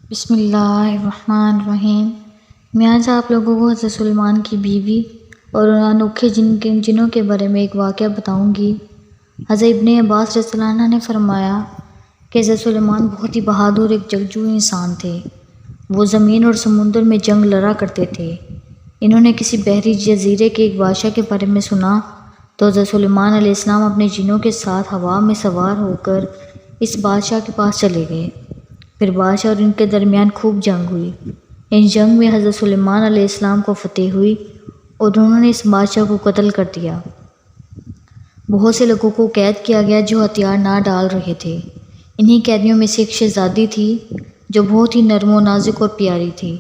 بسم اللہ الرحمن الرحیم۔ میں آج آپ لوگوں کو حضرت سلیمان کی بیوی اور انوکھے جنوں کے بارے میں ایک واقعہ بتاؤں گی۔ حضرت ابن عباس رضی اللہ عنہ نے فرمایا کہ حضرت سلیمان بہت ہی بہادر ایک جنگجو انسان تھے۔ وہ زمین اور سمندر میں جنگ لڑا کرتے تھے۔ انہوں نے کسی بحری جزیرے کے ایک بادشاہ کے بارے میں سنا تو حضرت سلیمان علیہ السلام اپنے جنوں کے ساتھ ہوا میں سوار ہو کر اس بادشاہ کے پاس چلے گئے۔ پھر بادشاہ اور ان کے درمیان خوب جنگ ہوئی۔ ان جنگ میں حضرت سلیمان علیہ السلام کو فتح ہوئی اور انہوں نے اس بادشاہ کو قتل کر دیا۔ بہت سے لوگوں کو قید کیا گیا جو ہتھیار نہ ڈال رہے تھے۔ انہی قیدیوں میں سے ایک شہزادی تھی جو بہت ہی نرم و نازک اور پیاری تھی۔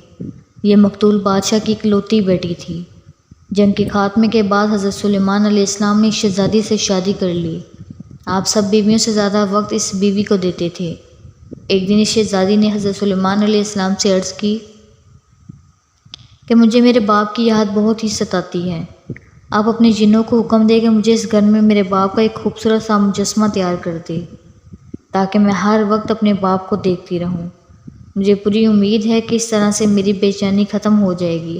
یہ مقتول بادشاہ کی اکلوتی بیٹی تھی۔ جنگ کے خاتمے کے بعد حضرت سلیمان علیہ السلام نے اس شہزادی سے شادی کر لی۔ آپ سب بیویوں سے زیادہ وقت اس بیوی کو دیتے تھے۔ ایک دن اس شہزادی نے حضرت سلیمان علیہ السلام سے عرض کی کہ مجھے میرے باپ کی یاد بہت ہی ستاتی ہے۔ آپ اپنے جنوں کو حکم دے کہ مجھے اس گھر میں میرے باپ کا ایک خوبصورت سا مجسمہ تیار کر دے تاکہ میں ہر وقت اپنے باپ کو دیکھتی رہوں۔ مجھے پوری امید ہے کہ اس طرح سے میری بے چینی ختم ہو جائے گی۔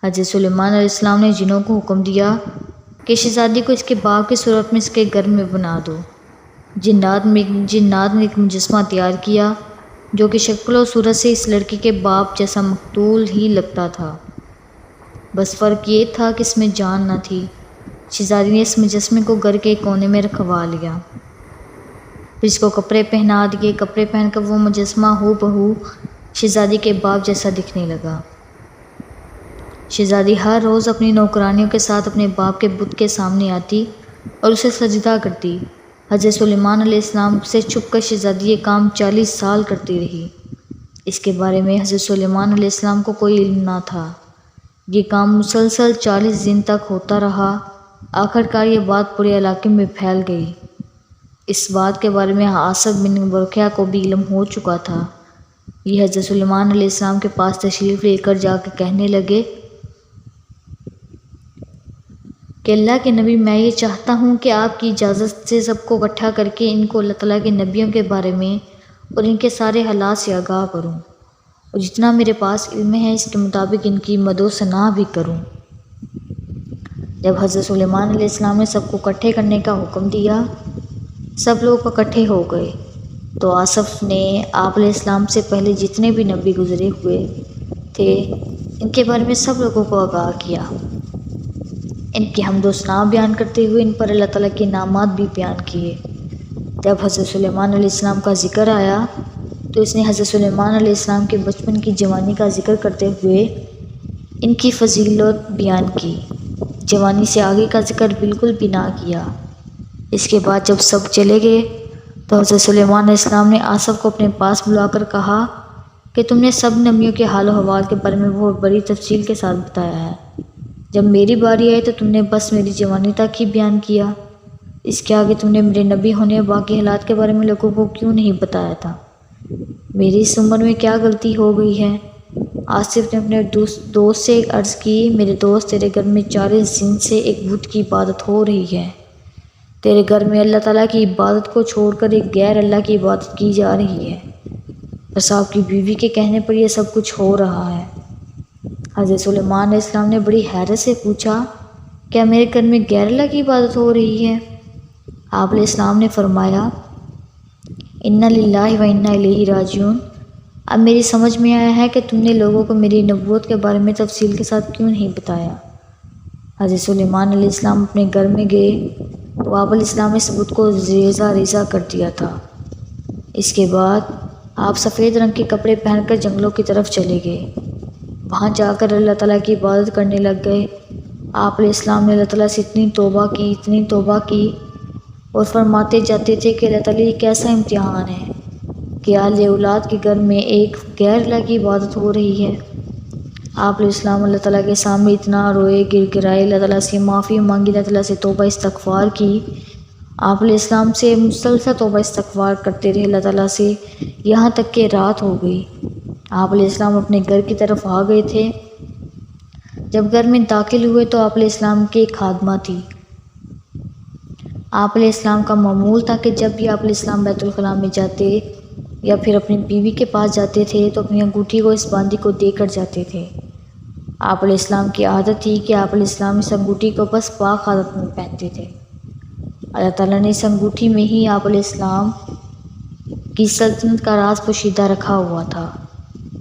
حضرت سلیمان علیہ السلام نے جنوں کو حکم دیا کہ شہزادی کو اس کے باپ کی صورت میں اس کے گھر میں بنا دو۔ جنات نے ایک مجسمہ تیار کیا جو کہ شکل و صورت سے اس لڑکی کے باپ جیسا مقتول ہی لگتا تھا، بس فرق یہ تھا کہ اس میں جان نہ تھی۔ شہزادی نے اس مجسمے کو گھر کے کونے میں رکھوا لیا، پھر اس کو کپڑے پہنا دیے۔ کپڑے پہن کر وہ مجسمہ ہو بہو شہزادی کے باپ جیسا دکھنے لگا۔ شہزادی ہر روز اپنی نوکرانیوں کے ساتھ اپنے باپ کے بت کے سامنے آتی اور اسے سجدہ کرتی۔ حضرت سلیمان علیہ السلام سے چھپ کر شہزادی یہ کام 40 سال کرتی رہی۔ اس کے بارے میں حضرت سلیمان علیہ السلام کو کوئی علم نہ تھا۔ یہ کام مسلسل 40 دن تک ہوتا رہا۔ آخرکار یہ بات پورے علاقے میں پھیل گئی۔ اس بات کے بارے میں عاصب بن برقیہ کو بھی علم ہو چکا تھا۔ یہ حضرت سلیمان علیہ السلام کے پاس تشریف لے کر جا کے کہنے لگے کہ اللہ کے نبی، میں یہ چاہتا ہوں کہ آپ کی اجازت سے سب کو اکٹھا کر کے ان کو اللہ تعالیٰ کے نبیوں کے بارے میں اور ان کے سارے حالات سے آگاہ کروں، اور جتنا میرے پاس علم ہے اس کے مطابق ان کی مدح و ثنا بھی کروں۔ جب حضرت سلیمان علیہ السلام نے سب کو اکٹھے کرنے کا حکم دیا، سب لوگ اکٹھے ہو گئے تو آصف نے آپ علیہ السلام سے پہلے جتنے بھی نبی گزرے ہوئے تھے ان کے بارے میں سب لوگوں کو آگاہ کیا۔ ان کی حمد و ثنا بیان کرتے ہوئے ان پر اللہ تعالیٰ کے انعامات بھی بیان کیے۔ جب حضرت سلیمان علیہ السلام کا ذکر آیا تو اس نے حضرت سلیمان علیہ السلام کے بچپن کی جوانی کا ذکر کرتے ہوئے ان کی فضیلت بیان کی۔ جوانی سے آگے کا ذکر بالکل بھی نہ کیا۔ اس کے بعد جب سب چلے گئے تو حضرت سلیمان علیہ السلام نے آصف کو اپنے پاس بلا کر کہا کہ تم نے سب نبیوں کے حال و حوال کے بارے میں بہت بڑی تفصیل کے ساتھ بتایا ہے۔ جب میری باری آئی تو تم نے بس میری جوانی تک ہی بیان کیا۔ اس کے آگے تم نے میرے نبی ہونے اور باقی حالات کے بارے میں لوگوں کو کیوں نہیں بتایا تھا؟ میری اس عمر میں کیا غلطی ہو گئی ہے؟ آصف نے اپنے دوست سے عرض کی، میرے دوست، تیرے گھر میں 40 دن سے ایک بت کی عبادت ہو رہی ہے۔ تیرے گھر میں اللہ تعالیٰ کی عبادت کو چھوڑ کر ایک غیر اللہ کی عبادت کی جا رہی ہے، بس آپ کی بیوی کے کہنے پر یہ سب کچھ ہو رہا ہے۔ حضرت سلیمان علیہ السلام نے بڑی حیرت سے پوچھا، کیا میرے گھر میں غیر اللہ کی عبادت ہو رہی ہے؟ آپ علیہ السلام نے فرمایا، انا للہ و انا الیہ راجعون۔ اب میری سمجھ میں آیا ہے کہ تم نے لوگوں کو میری نبوت کے بارے میں تفصیل کے ساتھ کیوں نہیں بتایا۔ حضرت سلیمان علیہ السلام اپنے گھر میں گئے تو آپ علیہ السلام نے اس بت کو ریزہ ریزہ کر دیا تھا۔ اس کے بعد آپ سفید رنگ کے کپڑے پہن کر جنگلوں کی طرف چلے گئے۔ وہاں جا کر اللہ تعالیٰ کی عبادت کرنے لگ گئے۔ آپ علیہ السلام نے اللہ تعالیٰ سے اتنی توبہ کی اور فرماتے جاتے تھے کہ اللہ تعالیٰ یہ کیسا امتحان ہے کہ اہل اولاد کے گھر میں ایک غیر اللہ کی عبادت ہو رہی ہے۔ آپ علیہ السلام اللہ تعالیٰ کے سامنے اتنا روئے، گر گرائے، اللہ تعالیٰ سے معافی مانگی، اللہ تعالیٰ سے توبہ استغفار کی۔ آپ علیہ السلام سے مسلسل توبہ استغفار کرتے رہے اللہ تعالیٰ سے، یہاں تک کہ رات ہو گئی۔ آپ علیہ السلام اپنے گھر کی طرف آ گئے تھے۔ جب گھر میں داخل ہوئے تو آپ علیہ السلام کی ایک خادمہ تھی۔ آپ علیہ السلام کا معمول تھا کہ جب بھی آپ علیہ السلام بیت الخلاء میں جاتے یا پھر اپنی بیوی کے پاس جاتے تھے تو اپنی انگوٹھی کو اس باندی کو دے کر جاتے تھے۔ آپ علیہ السلام کی عادت تھی کہ آپ علیہ السلام اس انگوٹھی کو بس پاک حالت میں پہنتے تھے۔ اللہ تعالیٰ نے اس انگوٹھی میں ہی آپ علیہ السلام کی سلطنت کا راز پوشیدہ رکھا ہوا تھا۔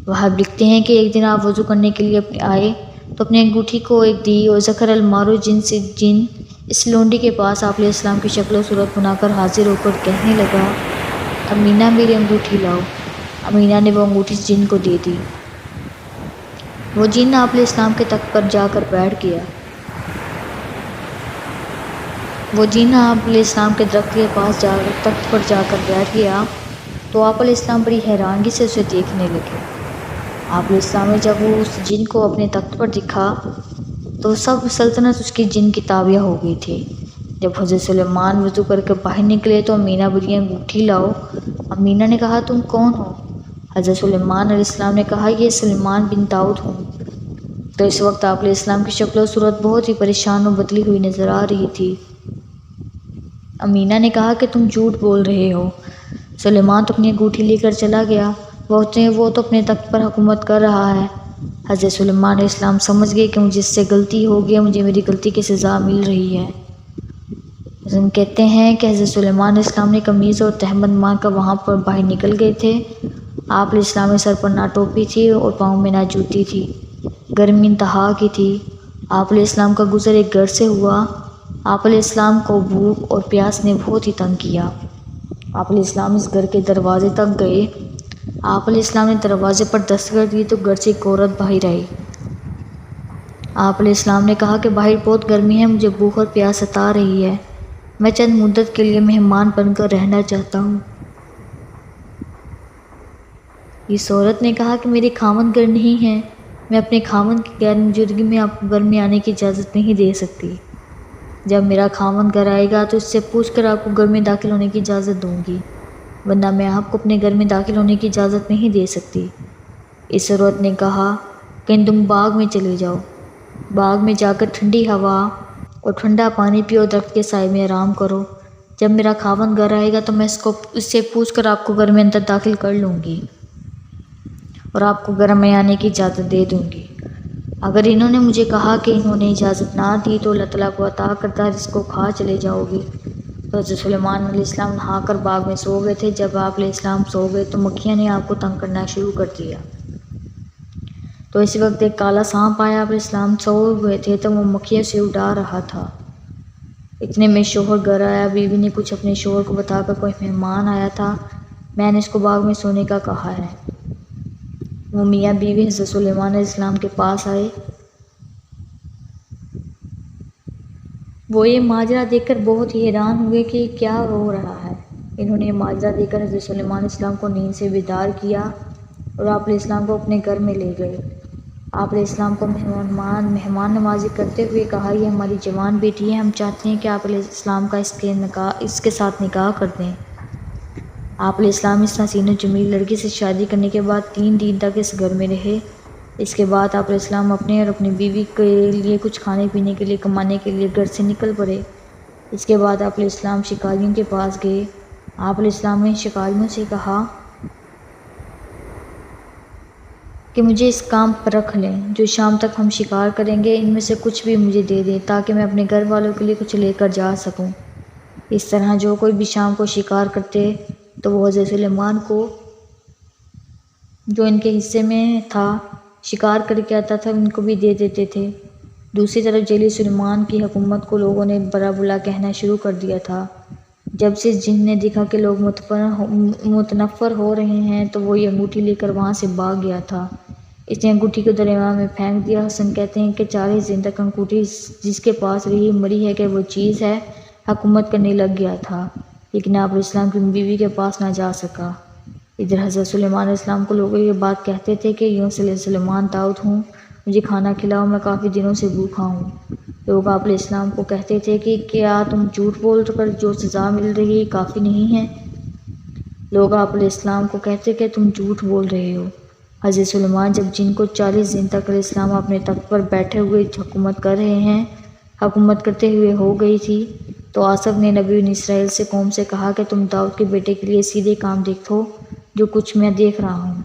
وہاب لکھتے ہیں کہ ایک دن آپ وضو کرنے کے لیے آئے تو اپنی انگوٹھی کو ایک دی اور ذکر المارو جن اس لونڈی کے پاس آپ علیہ السلام کی شکل و صورت بنا کر حاضر ہو کر کہنے لگا، امینہ میری انگوٹھی لاؤ۔ امینہ نے وہ انگوٹھی جن کو دے دی۔ وہ جن آپ علیہ السلام کے تخت پر جا کر بیٹھ گیا۔ وہ جن آپ علیہ السلام کے درخت کے پاس تخت پر جا کر بیٹھ گیا تو آپ علیہ السلام بڑی حیرانگی سے اسے دیکھنے لگے۔ آپ علیہ السلام نے جب وہ اس جن کو اپنے تخت پر دکھا تو سب سلطنت اس کی جن کی تابع ہو گئی تھی۔ جب حضرت سلیمان وضو کر کے باہر نکلے تو امینہ بولی انگوٹھی لاؤ۔ امینہ نے کہا تم کون ہو؟ حضرت سلیمان علیہ السلام نے کہا یہ سلیمان بن داؤد ہوں۔ تو اس وقت آپ علیہ السلام کی شکل و صورت بہت ہی پریشان اور بدلی ہوئی نظر آ رہی تھی۔ امینہ نے کہا کہ تم جھوٹ بول رہے ہو، سلیمان تو اپنی انگوٹھی لے کر چلا گیا، وہ تو اپنے تخت پر حکومت کر رہا ہے۔ حضرت سلیمان علیہ السلام سمجھ گئے کہ مجھ سے غلطی ہو گئی، مجھے میری غلطی کی سزا مل رہی ہے۔ ہم کہتے ہیں کہ حضرت سلیمان علیہ السلام نے قمیض اور تہمد مان کر وہاں پر باہر نکل گئے تھے۔ آپ علیہ السلام نے سر پر نہ ٹوپی تھی اور پاؤں میں نہ جوتی تھی، گرمی انتہا کی تھی۔ آپ علیہ السلام کا گزر ایک گھر سے ہوا۔ آپ علیہ السلام کو بھوک اور پیاس نے بہت ہی تنگ کیا۔ آپ علیہ السلام اس گھر کے دروازے تک گئے۔ آپ علیہ السلام نے دروازے پر دستک دی تو گھر سے ایک عورت باہر آئی۔ آپ علیہ السلام نے کہا کہ باہر بہت گرمی ہے، مجھے بھوک اور پیاس ستا رہی ہے، میں چند مدت کے لیے مہمان بن کر رہنا چاہتا ہوں۔ اس عورت نے کہا کہ میرے خاوند گھر نہیں ہیں، میں اپنے خاوند کی غیر موجودگی میں آپ کو گھر میں آنے کی اجازت نہیں دے سکتی۔ جب میرا خاوند گھر آئے گا تو اس سے پوچھ کر آپ کو گھر میں داخل ہونے کی اجازت دوں گی، ورنہ میں آپ کو اپنے گھر میں داخل ہونے کی اجازت نہیں دے سکتی۔ اس عورت نے کہا کہ تم باغ میں چلے جاؤ، باغ میں جا کر ٹھنڈی ہوا اور ٹھنڈا پانی پیو، درخت کے سائے میں آرام کرو۔ جب میرا خاوند گھر آئے گا تو میں اس سے پوچھ کر آپ کو گھر میں اندر داخل کر لوں گی اور آپ کو گھر میں آنے کی اجازت دے دوں گی۔ اگر انہوں نے مجھے کہا کہ انہوں نے اجازت نہ دی تو اللہ تعالیٰ کو عطا کردہ رزق کو کھا چلے جاؤ گی۔ تو حضرت سلیمان علیہ السلام نہا کر باغ میں سو گئے تھے۔ جب آپ علیہ السلام سو گئے تو مکھیاں نے آپ کو تنگ کرنا شروع کر دیا۔ تو اسی وقت ایک کالا سانپ آیا، آپ علیہ السلام سو ہوئے تھے تو وہ مکھیوں سے اڑا رہا تھا۔ اتنے میں شوہر گھر آیا، بیوی نے کچھ اپنے شوہر کو بتا کر کوئی مہمان آیا تھا، میں نے اس کو باغ میں سونے کا کہا ہے۔ وہ میاں بیوی حضرت سلیمان علیہ السلام کے پاس آئے۔ وہ یہ ماجرا دیکھ کر بہت ہی حیران ہوئے کہ کیا ہو رہا ہے۔ انہوں نے یہ ماجرا دیکھ کر حضرت سلیمان علیہ السلام کو نیند سے بیدار کیا اور آپ علیہ السلام کو اپنے گھر میں لے گئے۔ آپ علیہ السلام کو مہمان نوازی کرتے ہوئے کہا یہ ہماری جوان بیٹی ہے، ہم چاہتے ہیں کہ آپ علیہ السلام کا اس کے ساتھ نکاح کر دیں۔ آپ علیہ السلام اس حسین و جمیل لڑکی سے شادی کرنے کے بعد 3 دن تک اس گھر میں رہے۔ اس کے بعد آپ علیہ السلام اپنے اور اپنی بیوی کے لیے کچھ کھانے پینے کے لیے کمانے کے لیے گھر سے نکل پڑے۔ اس کے بعد آپ علیہ السلام شکاریوں کے پاس گئے۔ آپ علیہ السلام نے شکاریوں سے کہا کہ مجھے اس کام پر رکھ لیں، جو شام تک ہم شکار کریں گے ان میں سے کچھ بھی مجھے دے دیں تاکہ میں اپنے گھر والوں کے لیے کچھ لے کر جا سکوں۔ اس طرح جو کوئی بھی شام کو شکار کرتے تو وہ حضرت سلیمان کو جو ان کے حصے میں تھا شکار کر کے آتا تھا ان کو بھی دے دیتے تھے۔ دوسری طرف جیلی سلیمان کی حکومت کو لوگوں نے برا بلا کہنا شروع کر دیا تھا۔ جب سے جن نے دیکھا کہ لوگ متنفر ہو رہے ہیں تو وہ یہ انگوٹھی لے کر وہاں سے بھاگ گیا تھا۔ اس نے انگوٹھی کو دریا میں پھینک دیا۔ حسن کہتے ہیں کہ 40 دن تک انگوٹھی جس کے پاس رہی، مری ہے کہ وہ چیز ہے، حکومت کرنے لگ گیا تھا، لیکن آپ علیہ السلام کی بیوی کے پاس نہ جا سکا۔ ادھر حضرت سلیمان علیہ السلام کو لوگ یہ بات کہتے تھے کہ یوں سلیمان داؤد ہوں، مجھے کھانا کھلاؤ، میں کافی دنوں سے بھوکا ہوں۔ لوگ آپ علیہ السلام کو کہتے تھے کہ کیا تم جھوٹ بول کر جو سزا مل رہی ہے کافی نہیں ہے؟ لوگ آپ علیہ السلام کو کہتے کہ تم جھوٹ بول رہے ہو۔ حضرت سلیمان جب جن کو 40 دن تک علیہ السلام اپنے تخت پر بیٹھے ہوئے حکومت کر رہے ہیں، حکومت کرتے ہوئے ہو گئی تھی، تو آصف نے نبی بنی اسرائیل سے قوم سے کہا کہ تم داؤد کے بیٹے کے لیے سیدھے کام دیکھو، جو کچھ میں دیکھ رہا ہوں۔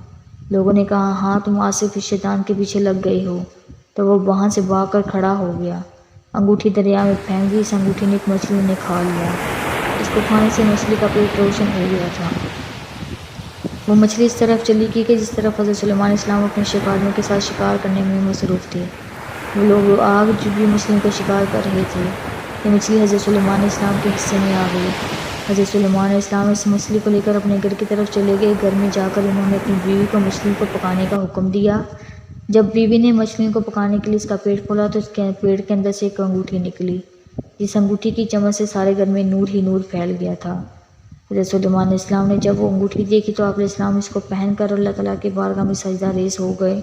لوگوں نے کہا ہاں تم آصف شیطان کے پیچھے لگ گئی ہو۔ تو وہ وہاں سے بھاگ کر کھڑا ہو گیا، انگوٹھی دریا میں پھینک دی۔ اس انگوٹھی نے ایک مچھلی نے کھا لیا۔ اس کو کھانے سے مچھلی کا پیٹ روشن ہو گیا تھا۔ وہ مچھلی اس طرف چلی گئی کہ جس طرف حضرت سلیمان علیہ السلام اپنے شکاریوں کے ساتھ شکار کرنے میں مصروف تھے۔ وہ لوگ آگ جو بھی مچھلیوں کا شکار کر رہے تھے، یہ مچھلی حضرت سلیمان علیہ السلام کے حصے میں آ گئی۔ حضرت سلیمان علیہ السلام اس مچھلی کو لے کر اپنے گھر کی طرف چلے گئے۔ گھر میں جا کر انہوں نے اپنی بیوی کو مچھلیوں کو پکانے کا حکم دیا۔ جب بیوی نے مچھلیوں کو پکانے کے لیے اس کا پیٹ کھولا تو اس کے پیٹ کے اندر سے ایک انگوٹھی نکلی، جس انگوٹھی کی چمک سے سارے گھر میں نور ہی نور پھیل گیا تھا۔ حضرت سلیمان علیہ السلام نے جب وہ انگوٹھی دیکھی تو آپ علیہ السلام اس کو پہن کر اللہ تعالیٰ کے بارگاہ میں سجدہ ریز ہو گئے۔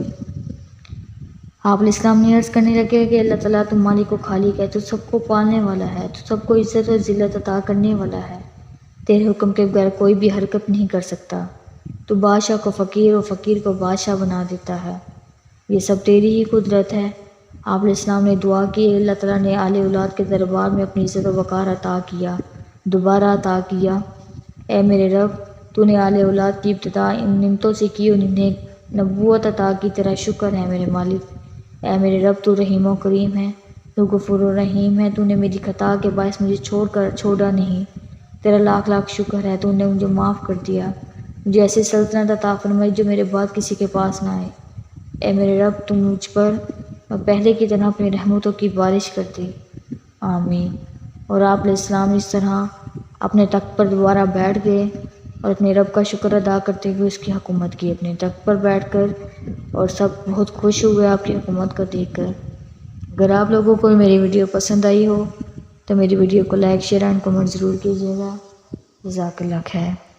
آپ علیہ السلام نے عرض کرنے لگے کہ اللہ تعالیٰ تم مالک و خالق ہے، تو سب کو پالنے والا ہے، تو سب کو عزت و ذلت عطا کرنے والا ہے، تیرے حکم کے بغیر کوئی بھی حرکت نہیں کر سکتا، تو بادشاہ کو فقیر اور فقیر کو بادشاہ بنا دیتا ہے، یہ سب تیری ہی قدرت ہے۔ آپ علیہ السلام نے دعا کی، اللہ تعالیٰ نے آل اولاد کے دربار میں اپنی عزت و وقار عطا کیا، دوبارہ عطا کیا۔ اے میرے رب، تو نے آل اولاد کی ابتدا ان نعمتوں سے کی اور انہیں نبوت عطا کی، تیرا شکر ہے میرے مالک۔ اے میرے رب، تو رحیم و کریم ہے، تو غفور و رحیم ہے، تو نے میری خطا کے باعث مجھے چھوڑا نہیں، تیرا لاکھ لاکھ شکر ہے، تو نے مجھے معاف کر دیا، مجھے ایسی سلطنت عطا فرمائی جو میرے بعد کسی کے پاس نہ آئے۔ اے میرے رب، تم مجھ پر پہلے کی طرح اپنی رحمتوں کی بارش کر دے، آمین۔ اور آپ علیہ السلام اس طرح اپنے تخت پر دوبارہ بیٹھ گئے اور اپنے رب کا شکر ادا کرتے ہوئے اس کی حکومت کی اپنے تخت پر بیٹھ کر، اور سب بہت خوش ہوئے آپ کی حکومت کو دیکھ کر۔ اگر آپ لوگوں کو میری ویڈیو پسند آئی ہو تو میری ویڈیو کو لائک، شیئر اینڈ کمنٹ ضرور کیجیے گا۔ جزاک اللہ خیر۔